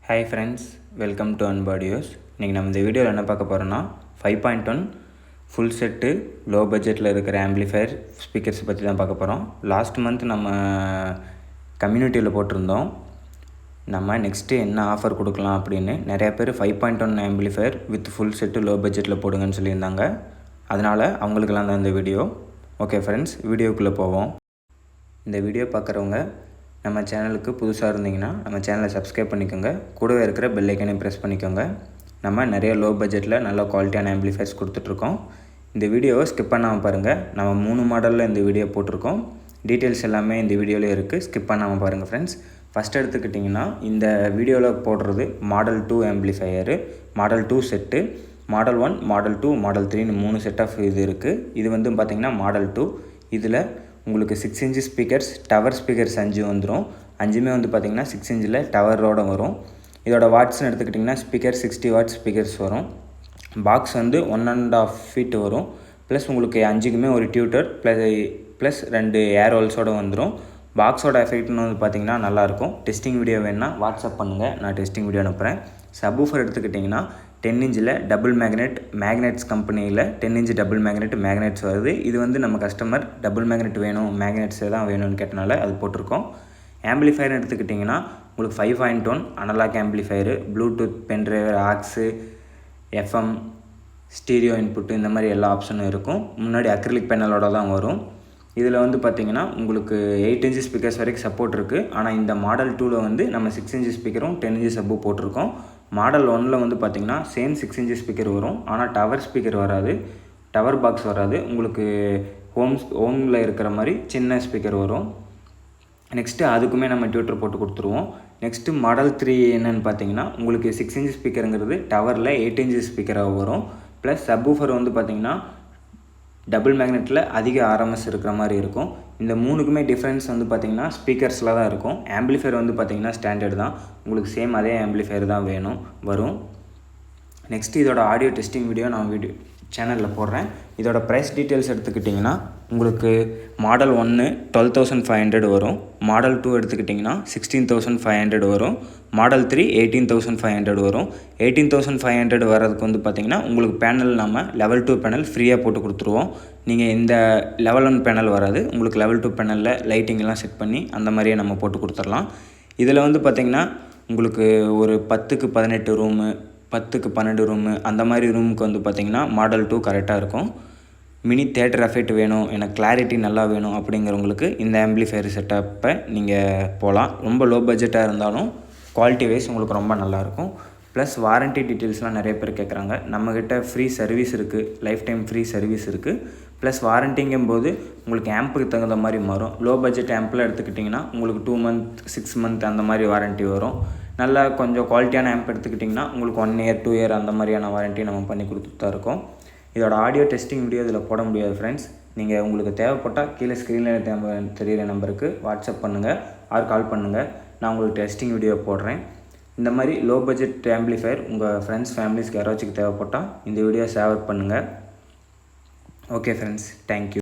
Hi friends, welcome to Unbodios. இன்றைக்கி நம்ம இந்த வீடியோவில் என்ன பார்க்க போகிறோன்னா 5.1 ஃபுல் செட்டு லோ பட்ஜெட்டில் இருக்கிற ஆம்பிளிஃபயர் ஸ்பீக்கர்ஸ் பற்றி தான் பார்க்க போகிறோம். லாஸ்ட் மந்த் நம்ம கம்யூனிட்டியில் போட்டிருந்தோம் நம்ம நெக்ஸ்ட்டு என்ன ஆஃபர் கொடுக்கலாம் அப்படின்னு. நிறையா பேர் 5.1 amplifier with full set low பட்ஜெட்டில் போடுங்கன்னு சொல்லியிருந்தாங்க. அதனால் அவங்களுக்கெல்லாம் தான் இந்த வீடியோ. ஓகே ஃப்ரெண்ட்ஸ், வீடியோக்குள்ளே போவோம். இந்த வீடியோ பார்க்குறவங்க நம்ம சேனலுக்கு புதுசாக இருந்தீங்கன்னா நம்ம சேனலை சப்ஸ்கிரைப் பண்ணிக்கோங்க. கூடவே இருக்கிற பெல் ஐக்கனையும் ப்ரெஸ் பண்ணிக்கோங்க. நம்ம நிறைய லோ பட்ஜெட்டில் நல்ல குவாலிட்டியான ஆம்பிளிஃபயர்ஸ் கொடுத்துட்ருக்கோம். இந்த வீடியோவை ஸ்கிப் பண்ணாமல் பாருங்கள். நம்ம 3 மாடலில் இந்த வீடியோ போட்டிருக்கோம். டீட்டெயில்ஸ் எல்லாமே இந்த வீடியோவிலே இருக்குது. ஸ்கிப் பண்ணாமல் பாருங்கள் ஃப்ரெண்ட்ஸ். ஃபஸ்ட் எடுத்துக்கிட்டிங்கன்னா இந்த வீடியோவில் போடுறது model 2 amplifier, model 2 set, model 1, model 2, model 3ன்னு 3 செட் ஆஃப் இது இருக்குது. இது வந்து பார்த்திங்கன்னா மாடல் 2. இதில் உங்களுக்கு 6 இன்ச்சு ஸ்பீக்கர்ஸ், டவர் ஸ்பீக்கர்ஸ் 5 வந்துடும். 5மே வந்து பார்த்திங்கன்னா 6 இன்ச்சில் டவரோடு வரும். இதோட வாட்ஸ்னு எடுத்துக்கிட்டிங்கன்னா ஸ்பீக்கர் 60 வாட்ஸ் ஸ்பீக்கர்ஸ் வரும். பாக்ஸ் வந்து 1.5 ஃபீட் வரும். ப்ளஸ் உங்களுக்கு 5க்குமே ஒரு டியூட்டர் ப்ளஸ் 2 ஏர் ஹோல்ஸோடு வந்துடும். பாக்ஸோட எஃபெக்ட்னு வந்து பார்த்திங்கன்னா நல்லாயிருக்கும். டெஸ்டிங் வீடியோ வேணுன்னா வாட்ஸ்அப் பண்ணுங்கள், நான் டெஸ்டிங் வீடியோ அனுப்புகிறேன். சப்வூஃபர் எடுத்துக்கிட்டிங்கன்னா 10 இன்ச்சில் டபுள் மேக்னெட்ஸ் கம்பெனியில் 10 இன்ச் டபுள் மேக்னெட்ஸ் வருது. இது வந்து நம்ம கஸ்டமர் டபுள் மேக்னெட் வேணும், மேக்னெட்ஸே தான் வேணும்னு கேட்டனால அது போட்டிருக்கோம். ஆம்பிளிஃபயர்னு எடுத்துக்கிட்டிங்கன்னா உங்களுக்கு 5.1 analogue amplifier, Bluetooth, pen driver, aux, FM, stereo input, இந்த மாதிரி எல்லா ஆப்ஷனும் இருக்கும். முன்னாடி அக்ரிலிக் பேனலோட தான் வரும். இதில் வந்து பார்த்திங்கன்னா உங்களுக்கு 8 இன்ச்சு ஸ்பீக்கர்ஸ் வரைக்கும் சப்போர்ட் இருக்குது. ஆனால் இந்த மாடல் 2ல் வந்து நம்ம 6 இன்ச்சு ஸ்பீக்கரும் 10 இன்ச்சு சப்பு போட்டிருக்கோம். மாடல் 1ல் வந்து பார்த்திங்கன்னா சேம் 6 இன்ச்சு ஸ்பீக்கர் வரும். ஆனால் டவர் ஸ்பீக்கர் வராது, டவர் பாக்ஸ் வராது. உங்களுக்கு ஹோமில் இருக்கிற மாதிரி சின்ன ஸ்பீக்கர் வரும். நெக்ஸ்ட்டு அதுக்குமே நம்ம டியூட்டர் போட்டு கொடுத்துருவோம். நெக்ஸ்ட்டு மாடல் 3 என்னென்னு பார்த்தீங்கன்னா உங்களுக்கு 6 இன்ச்சு ஸ்பீக்கருங்கிறது டவரில் 8 இன்ச்சு ஸ்பீக்கராக வரும். ப்ளஸ் சப்வூஃபர் வந்து பார்த்திங்கன்னா டபுள் மேக்னெட்டில் அதிக ஆர்எம்எஸ் இருக்கிற மாதிரி இருக்கும். இந்த 3க்குமே டிஃப்ரென்ஸ் வந்து பார்த்திங்கன்னா ஸ்பீக்கர்ஸில் தான் இருக்கும். ஆம்பிளிஃபயர் வந்து பார்த்திங்கன்னா ஸ்டாண்டர்ட் தான், உங்களுக்கு சேம் அதே ஆம்பிளிஃபயர் தான் வரும். நெக்ஸ்ட்டு இதோட ஆடியோ டெஸ்டிங் வீடியோ நான் சேனலில் போடுறேன். இதோட ப்ரைஸ் டீட்டெயில்ஸ் எடுத்துக்கிட்டிங்கன்னா உங்களுக்கு மாடல் 1 12,500 வரும். மாடல் 2 எடுத்துக்கிட்டிங்கன்னா 16,500 வரும். மாடல் 3 18,500 வரும். 18,500 வர்றதுக்கு வந்து பார்த்திங்கன்னா உங்களுக்கு பேனல் நம்ம லெவல் 2 பேனல் ஃப்ரீயாக போட்டு கொடுத்துருவோம். நீங்கள் இந்த லெவல் 1 பேனல் வராது, உங்களுக்கு லெவல் 2 பேனலில் லைட்டிங்கெல்லாம் செட் பண்ணி அந்த மாதிரியே நம்ம போட்டு கொடுத்துடலாம். இதில் வந்து பார்த்திங்கன்னா உங்களுக்கு ஒரு 10க்கு 18 ரூமு, 10க்கு 12 ரூமு, அந்த மாதிரி ரூமுக்கு வந்து பார்த்திங்கன்னா மாடல் 2 கரெக்டாக இருக்கும். மினி தேட்டர் எஃபெக்ட் வேணும், எனக்கு கிளாரிட்டி நல்லா வேணும் அப்படிங்கிறவங்களுக்கு இந்த ஆம்பிளிஃபயர் செட்டப்பை நீங்கள் போகலாம். ரொம்ப லோ பட்ஜெட்டாக இருந்தாலும் குவாலிட்டி வைஸ் உங்களுக்கு ரொம்ப நல்லாயிருக்கும். ப்ளஸ் வாரண்ட்டி டீட்டெயில்ஸ்லாம் நிறைய பேர் கேட்குறாங்க. நம்மக்கிட்ட ஃப்ரீ சர்வீஸ் இருக்குது, லைஃப் டைம் ஃப்ரீ சர்வீஸ் இருக்குது. ப்ளஸ் வாரண்ட்டிங்கும் போது உங்களுக்கு ஆம்புக்கு தகுந்த மாதிரி மாறும். லோ பட்ஜெட் ஆம்பில் எடுத்துக்கிட்டிங்கன்னா உங்களுக்கு 2 மந்த் 6 மந்த் அந்த மாதிரி வாரண்ட்டி வரும். நல்லா கொஞ்சம் குவாலிட்டியான ஆம்ப் எடுத்துக்கிட்டிங்கன்னா உங்களுக்கு 1 இயர் 2 இயர் அந்த மாதிரியான வாரண்ட்டி நம்ம பண்ணி கொடுத்துட்டு தான் இருக்கோம். இதோட ஆடியோ டெஸ்டிங் வீடியோ இதில் போட முடியாது ஃப்ரெண்ட்ஸ். நீங்கள் உங்களுக்கு தேவைப்பட்டால் கீழே ஸ்க்ரீனில் தெரிகிற நம்பருக்கு வாட்ஸ்அப் பண்ணுங்கள் ஆர் கால் பண்ணுங்கள், நான் உங்களுக்கு டெஸ்டிங் வீடியோ போடுறேன். இந்த மாதிரி லோ பட்ஜெட் ஆம்பிளிஃபயர் உங்கள் ஃப்ரெண்ட்ஸ் ஃபேமிலிஸ்க்கு யாராச்சும் தேவைப்பட்டால் இந்த வீடியோ ஷேர் பண்ணுங்கள். Okay friends, thank you.